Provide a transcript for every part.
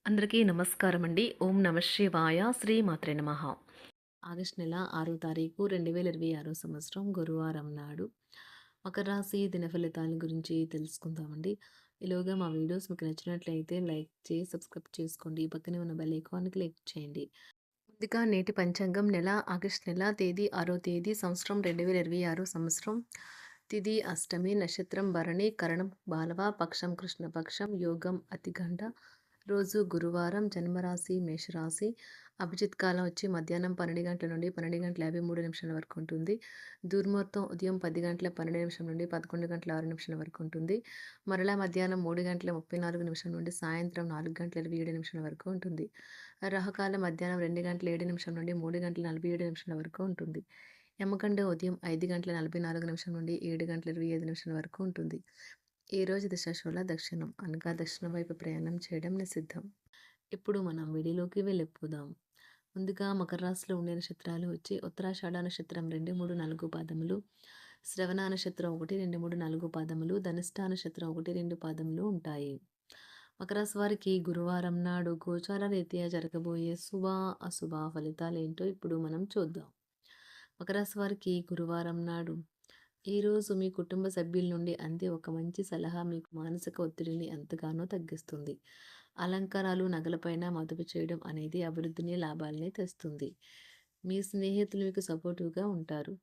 అందరికీ నమస్కారం అండి. ఓం నమ శివాయ. శ్రీ మాత్రే నమః. ఆగస్టు నెల 6వ తారీఖు 2026 సంవత్సరం గురువారం నాడు మకర రాశి దిన ఫలితాల గురించి తెలుసుకుందామండి. ఈలోగా మా వీడియోస్ మీకు నచ్చినట్లయితే లైక్ చేసి సబ్స్క్రైబ్ చేసుకోండి. పక్కనే ఉన్న బెల్ ఐకాన్ క్లిక్ చేయండి. ముందుగా నేటి పంచాంగం నెల ఆగస్టు నెల తేదీ 6వ తేదీ సంవత్సరం 2026 సంవత్సరం తిథి అష్టమి నక్షత్రం భరణి కరణం బాలవ పక్షం కృష్ణపక్షం యోగం అతిగండ రోజు గురువారం జన్మరాశి మేషరాశి అభిజిత్ కాలం వచ్చి మధ్యాహ్నం 12 గంటల నుండి 12:53 వరకు ఉంటుంది. దుర్ముహూర్తం ఉదయం 10:12 నుండి 11:06 వరకు ఉంటుంది. మరలా మధ్యాహ్నం 3:34 నుండి సాయంత్రం 4:27 వరకు ఉంటుంది. రాహుకాలం మధ్యాహ్నం 2:07 నుండి 3:47 వరకు ఉంటుంది. యమగండం ఉదయం 5:44 నుండి 7:25 వరకు ఉంటుంది. ఈ రోజు దిశాశూల దక్షిణం అనగా దక్షిణం వైపు ప్రయాణం చేయడం నిషిద్ధం. ఇప్పుడు మనం వీడియోలోకి వెళ్ళిపోదాం. ముందుగా మకర రాశిలో ఉండే నక్షత్రాలు వచ్చి ఉత్తరాషాఢ నక్షత్రం 2, 3, 4 పాదములు, శ్రవణ నక్షత్రం 1, 2, 3, 4 పాదములు, ధనిష్ట నక్షత్రం 1, 2 పాదములు ఉంటాయి. మకర రాశి వారికి గురువారం నాడు గోచార రీత్యా జరగబోయే శుభ అశుభ ఫలితాలు ఏంటో ఇప్పుడు మనం చూద్దాం. మకర రాశి వారికి గురువారం నాడు ఈరోజు మీ కుటుంబ సభ్యుల నుండి అందే ఒక మంచి సలహా మీకు మానసిక ఒత్తిడిని ఎంతగానో తగ్గిస్తుంది. అలంకారాలు నగలపైన మదుపు చేయడం అనేది అభివృద్ధిని లాభాలని తెస్తుంది. మీ స్నేహితులు మీకు సపోర్టివ్గా ఉంటారు.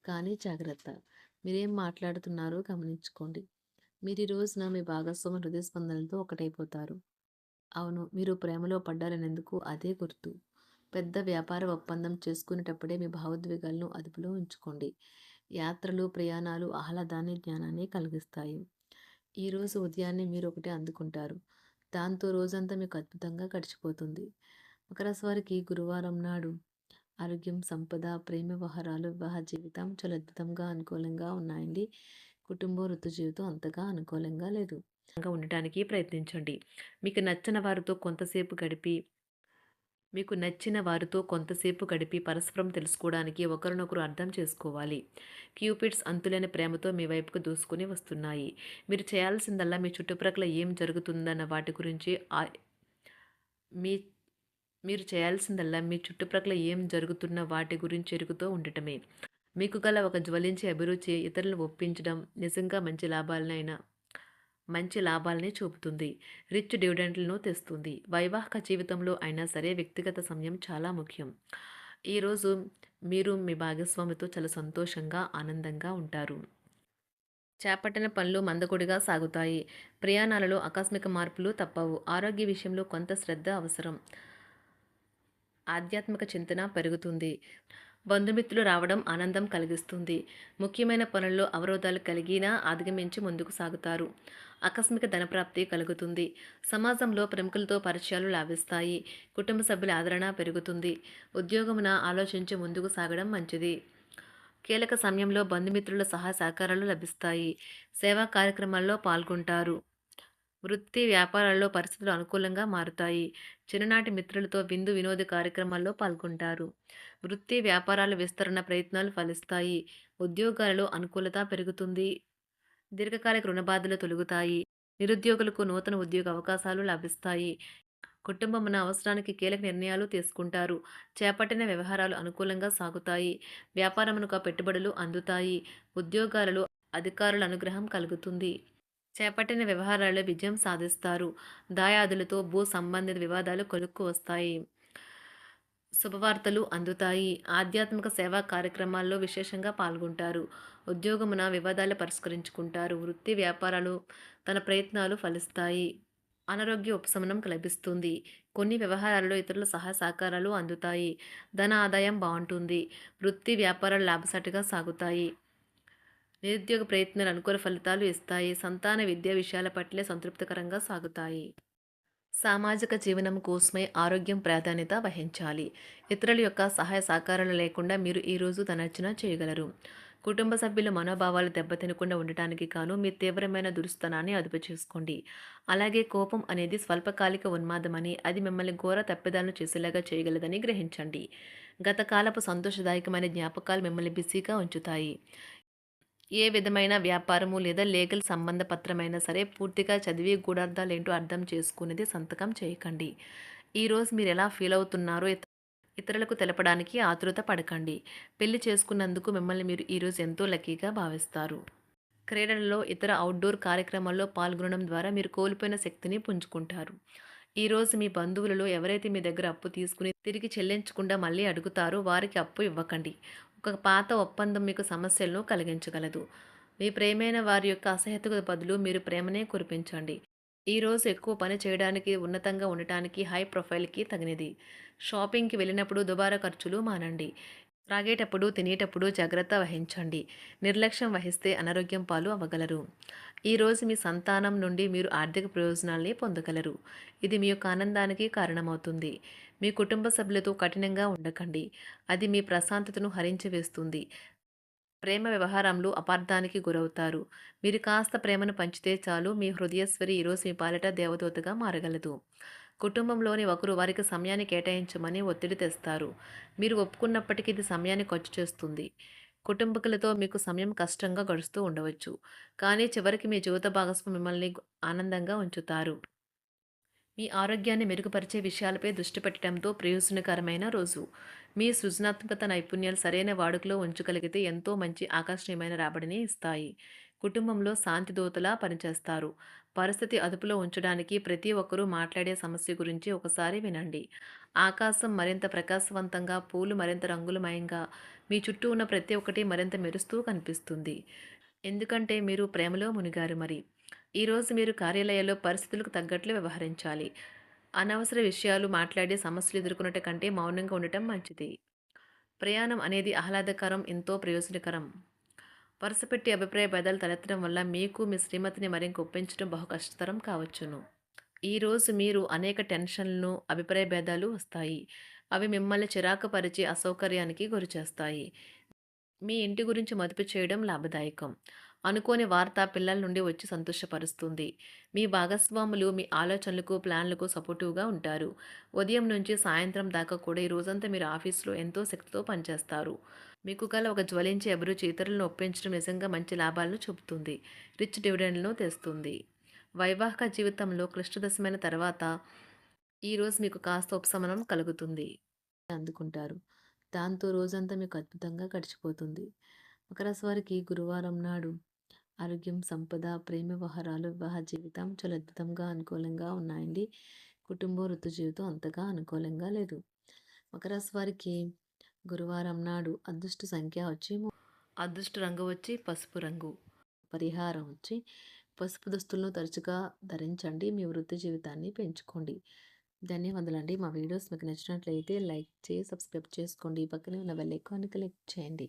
కానీ జాగ్రత్త, మీరేం మాట్లాడుతున్నారో గమనించుకోండి. మీరు ఈ రోజున మీ భాగస్వామి హృదయ స్పందనలతో ఒకటైపోతారు. అవును, మీరు ప్రేమలో పడ్డారనేందుకు అదే గుర్తు. పెద్ద వ్యాపార ఒప్పందం చేసుకునేటప్పుడే మీ భావోద్వేగాలను అదుపులో ఉంచుకోండి. యాత్రలు ప్రయాణాలు ఆహ్లాదాన్ని జ్ఞానాన్ని కలిగిస్తాయి. ఈరోజు ఉదయాన్నే మీరు ఒకటి అందుకుంటారు. దాంతో రోజంతా మీకు అద్భుతంగా గడిచిపోతుంది. మకర రాశి వారికి గురువారం నాడు ఆరోగ్యం సంపద ప్రేమ వ్యవహారాలు వివాహ జీవితం చాలా అద్భుతంగా అనుకూలంగా ఉన్నాయండి. కుటుంబం ఋతు జీవితం అంతగా అనుకూలంగా లేదు. ఉండటానికి ప్రయత్నించండి. మీకు నచ్చిన వారితో కొంతసేపు గడిపి పరస్పరం తెలుసుకోవడానికి ఒకరినొకరు అర్థం చేసుకోవాలి. క్యూపిడ్స్ అంతులేని ప్రేమతో మీ వైపుకు దూసుకుని వస్తున్నాయి. మీరు చేయాల్సిందల్లా మీ చుట్టుప్రక్కల ఏం జరుగుతుందన్న వాటి గురించి మీ మీరు చేయాల్సిందల్లా మీ చుట్టుప్రక్కల ఏం జరుగుతున్న వాటి గురించి ఎరుగుతూ ఉండటమే. మీకు గల ఒక జ్వలించే అభిరుచి ఇతరులను ఒప్పించడం నిజంగా మంచి లాభాలని చూపుతుంది. రిచ్ డివిడెండ్లను తెస్తుంది. వైవాహిక జీవితంలో అయినా సరే వ్యక్తిగత సమయం చాలా ముఖ్యం. ఈరోజు మీరు మీ భాగస్వామితో చాలా సంతోషంగా ఆనందంగా ఉంటారు. చేపట్టిన పనులు మందకొడిగా సాగుతాయి. ప్రయాణాలలో ఆకస్మిక మార్పులు తప్పవు. ఆరోగ్య విషయంలో కొంత శ్రద్ధ అవసరం. ఆధ్యాత్మిక చింతన పెరుగుతుంది. బంధుమిత్రులు రావడం ఆనందం కలిగిస్తుంది. ముఖ్యమైన పనుల్లో అవరోధాలు కలిగినా అధిగమించి ముందుకు సాగుతారు. ఆకస్మిక ధనప్రాప్తి కలుగుతుంది. సమాజంలో ప్రముఖులతో పరిచయాలు లాభిస్తాయి. కుటుంబ సభ్యుల ఆదరణ పెరుగుతుంది. ఉద్యోగమున ఆలోచించి ముందుకు సాగడం మంచిది. కీలక సమయంలో బంధుమిత్రుల సహాయ సహకారాలు లభిస్తాయి. సేవా కార్యక్రమాల్లో పాల్గొంటారు. వృత్తి వ్యాపారాల్లో పరిస్థితులు అనుకూలంగా మారుతాయి. చిన్ననాటి మిత్రులతో విందు వినోద కార్యక్రమాల్లో పాల్గొంటారు. వృత్తి వ్యాపారాల విస్తరణ ప్రయత్నాలు ఫలిస్తాయి. ఉద్యోగాలలో అనుకూలత పెరుగుతుంది. దీర్ఘకాలిక రుణ బాధలు తొలగుతాయి. నిరుద్యోగులకు నూతన ఉద్యోగ అవకాశాలు లభిస్తాయి. కుటుంబమున అవసరానికి కీలక నిర్ణయాలు తీసుకుంటారు. చేపట్టిన వ్యవహారాలు అనుకూలంగా సాగుతాయి. వ్యాపారమునకు పెట్టుబడులు అందుతాయి. ఉద్యోగాలలో అధికారుల అనుగ్రహం కలుగుతుంది. చేపట్టిన వ్యవహారాల్లో విజయం సాధిస్తారు. దాయాదులతో భూ సంబంధిత వివాదాలు కొలుక్కు వస్తాయి. శుభవార్తలు అందుతాయి. ఆధ్యాత్మిక సేవా కార్యక్రమాల్లో విశేషంగా పాల్గొంటారు. ఉద్యోగమున వివాదాలు పరిష్కరించుకుంటారు. వృత్తి వ్యాపారాలు తన ప్రయత్నాలు ఫలిస్తాయి. అనారోగ్య ఉపశమనం లభిస్తుంది. కొన్ని వ్యవహారాల్లో ఇతరుల సహాయ సహకారాలు అందుతాయి. ధన ఆదాయం బాగుంటుంది. వృత్తి వ్యాపారాలు లాభసాటిగా సాగుతాయి. నిరుద్యోగ ప్రయత్నాలు అనుకూల ఫలితాలు ఇస్తాయి. సంతాన విద్యా విషయాల పట్లే సంతృప్తికరంగా సాగుతాయి. సామాజిక జీవనం కోసమై ఆరోగ్యం ప్రాధాన్యత వహించాలి. ఇతరుల యొక్క సహాయ సహకారాలు లేకుండా మీరు ఈరోజు ధనార్జన చేయగలరు. కుటుంబ సభ్యుల మనోభావాలు దెబ్బతినకుండా ఉండటానికి గాను మీ తీవ్రమైన దురుస్తనాన్ని అదుపు చేసుకోండి. అలాగే కోపం అనేది స్వల్పకాలిక ఉన్మాదమని, అది మిమ్మల్ని ఘోర తప్పిదాలను చేసేలాగా చేయగలదని గ్రహించండి. గతకాలపు సంతోషదాయకమైన జ్ఞాపకాలు మిమ్మల్ని బిజీగా ఉంచుతాయి. ఏ విధమైన వ్యాపారము లేదా లీగల్ సంబంధ పత్రమైనా సరే పూర్తిగా చదివి గూఢార్థాలేంటో అర్థం చేసుకునేది సంతకం చేయకండి. ఈరోజు మీరెలా ఫీల్ అవుతున్నారో ఇతరులకు తెలపడానికి ఆతురత పడకండి. పెళ్లి చేసుకున్నందుకు మిమ్మల్ని మీరు ఈరోజు ఎంతో లక్కీగా భావిస్తారు. క్రీడలలో ఇతర అవుట్‌డోర్ కార్యక్రమాల్లో పాల్గొనడం ద్వారా మీరు కోల్పోయిన శక్తిని పుంజుకుంటారు. ఈరోజు మీ బంధువులలో ఎవరైతే మీ దగ్గర అప్పు తీసుకుని తిరిగి చెల్లించకుండా మళ్ళీ అడుగుతారో వారికి అప్పు ఇవ్వకండి. ఒక పాత ఒప్పందం మీకు సమస్యలను కలిగించగలదు. మీ ప్రియమైన వారి యొక్క అసహ్యతకు బదులు మీరు ప్రేమనే కురిపించండి. ఈరోజు ఎక్కువ పని చేయడానికి, ఉన్నతంగా ఉండటానికి, హై ప్రొఫైల్‌కి తగినది. షాపింగ్‌కి వెళ్ళినప్పుడు దుబారా ఖర్చులు మానండి. త్రాగేటప్పుడు, తినేటప్పుడు జాగ్రత్త వహించండి. నిర్లక్ష్యం వహిస్తే అనారోగ్యం పాలు అవ్వగలరు. ఈరోజు మీ సంతానం నుండి మీరు ఆర్థిక ప్రయోజనాల్ని పొందగలరు. ఇది మీ యొక్క ఆనందానికి కారణమవుతుంది. మీ కుటుంబ సభ్యులతో కఠినంగా ఉండకండి. అది మీ ప్రశాంతతను హరించి వేస్తుంది. ప్రేమ వ్యవహారంలో అపార్థానికి గురవుతారు. మీరు కాస్త ప్రేమను పంచితే చాలు మీ హృదయేశ్వరి ఈరోజు మీ పాలిట దేవదూతగా మారగలదు. కుటుంబంలోని ఒకరు వారికి సమయాన్ని కేటాయించమని ఒత్తిడి తెస్తారు. మీరు ఒప్పుకున్నప్పటికీ ఇది సమయాన్ని ఖర్చు చేస్తుంది. కుటుంబకులతో మీకు సమయం కష్టంగా గడుస్తూ ఉండవచ్చు. కానీ చివరికి మీ జీవిత భాగస్వామి మిమ్మల్ని ఆనందంగా ఉంచుతారు. మీ ఆరోగ్యాన్ని మెరుగుపరిచే విషయాలపై దృష్టి పెట్టడంతో ప్రయోజనకరమైన రోజు. మీ సృజనాత్మకత నైపుణ్యాలు సరైన వాడుకలో ఉంచగలిగితే ఎంతో మంచి ఆకర్షణీయమైన రాబడిని ఇస్తాయి. కుటుంబంలో శాంతి దూతలా పనిచేస్తారు. పరిస్థితి అదుపులో ఉంచడానికి ప్రతి ఒక్కరూ మాట్లాడే సమస్య గురించి ఒకసారి వినండి. ఆకాశం మరింత ప్రకాశవంతంగా, పూలు మరింత రంగులమయంగా, మీ చుట్టూ ఉన్న ప్రతి ఒక్కటి మరింత మెరుస్తూ కనిపిస్తుంది. ఎందుకంటే మీరు ప్రేమలో మునిగారు మరి. ఈరోజు మీరు కార్యాలయాల్లో పరిస్థితులకు తగ్గట్లు వ్యవహరించాలి. అనవసర విషయాలు మాట్లాడి సమస్యలు ఎదుర్కొనట కంటే మౌనంగా ఉండటం మంచిది. ప్రయాణం అనేది ఆహ్లాదకరం, ఎంతో ప్రయోజనకరం. వరుసపెట్టి అభిప్రాయ భేదాలు తలెత్తడం వల్ల మీకు మీ శ్రీమతిని మరింక ఒప్పించడం బహు కష్టతరం కావచ్చును. ఈరోజు మీరు అనేక టెన్షన్లను, అభిప్రాయ భేదాలు వస్తాయి. అవి మిమ్మల్ని చిరాకు పరిచి అసౌకర్యానికి గురిచేస్తాయి. మీ ఇంటి గురించి మదుపు చేయడం లాభదాయకం. అనుకోని వార్త పిల్లల నుండి వచ్చి సంతోషపరుస్తుంది. మీ భాగస్వాములు మీ ఆలోచనలకు, ప్లాన్లకు సపోర్టివ్‌గా ఉంటారు. ఉదయం నుంచి సాయంత్రం దాకా కూడా ఈ రోజంతా మీరు ఆఫీస్‌లో ఎంతో శక్తితో పనిచేస్తారు. మీకు గల ఒక జ్వలించే అభిరుచి ఇతరులను ఒప్పించడం నిజంగా మంచి లాభాలను చూపుతుంది. రిచ్ డివిడెండ్‌లను తెస్తుంది. వైవాహిక జీవితంలో క్లిష్టదశమైన తర్వాత ఈరోజు మీకు కాస్త ఉపశమనం కలుగుతుంది. అందుకుంటారు. దాంతో రోజంతా మీకు అద్భుతంగా గడిచిపోతుంది. మకర రాశి వారికి గురువారం నాడు ఆరోగ్యం, సంపద, ప్రేమ వ్యవహారాలు, వివాహ జీవితం చాలా అద్భుతంగా, అనుకూలంగా ఉన్నాయండి. కుటుంబం, వృత్తి జీవితం అంతగా అనుకూలంగా లేదు. మకర రాశి వారికి గురువారం నాడు అదృష్ట సంఖ్య వచ్చి అదృష్ట రంగు వచ్చి పసుపు రంగు. పరిహారం వచ్చి పసుపు దుస్తులను తరచుగా ధరించండి. మీ వృత్తి జీవితాన్ని పెంచుకోండి. ధన్యవాదాలండి. మా వీడియోస్ మీకు నచ్చినట్లయితే లైక్ చేసి, సబ్స్క్రైబ్ చేసుకోండి. పక్కనే ఉన్న బెల్ ఐకాన్‌ని క్లిక్ చేయండి.